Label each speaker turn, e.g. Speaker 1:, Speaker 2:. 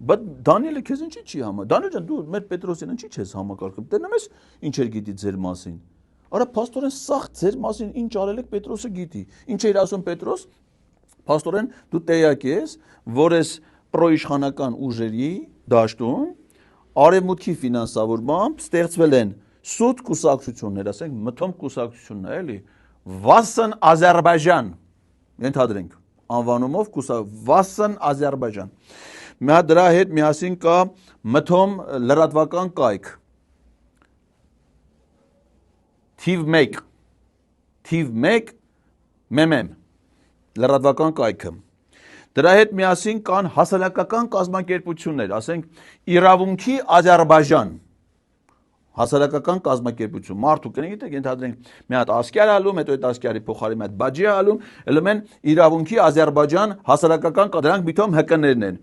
Speaker 1: Բայց Դանիելը քեզ ինչի չի համա։ Դանիել ջան, դու մեր Պետրոսին ինչի չես համակարգում։ Տենեմ ես ինչեր գիտի ձեր մասին։ Արա փաստորեն սաղ ձեր մասին ինչ արել եք Պետրոսը գիտի։ Ինչ էր ասում Պետրոս։ Փաստորեն դու տեղյակ ես, որ ես պրոիշխանական ուժերի դաշտում արևմուտքի ֆինանսավորմամբ ստեղծվել են սուտ կուսակցություններ, ասենք մթոմ կուսակցությունն է, էլի, Վասն Ադրբեջան, ենթադրենք, անվանումով Վասն Ադրբեջան։ Դրա հետ միասին կա մթոմ լրատվական կայք, թիվ 1 մեմեմ, լրատվական կայքը։ Դրա հետ միասին կան հասարակական կազմակերպություններ, ասենք Իրավունքի Ադրբեջան, հասարակական կազմակերպություն, մարդու կնեք, ենթադրենք մի հատ ասկյար ալում, հետո այդ ասկյարի փոխարի մի հատ բաջի ալում, ելում են Իրավունքի Ադրբեջան հասարակական դրանք միտում ՀԿ-ներն են։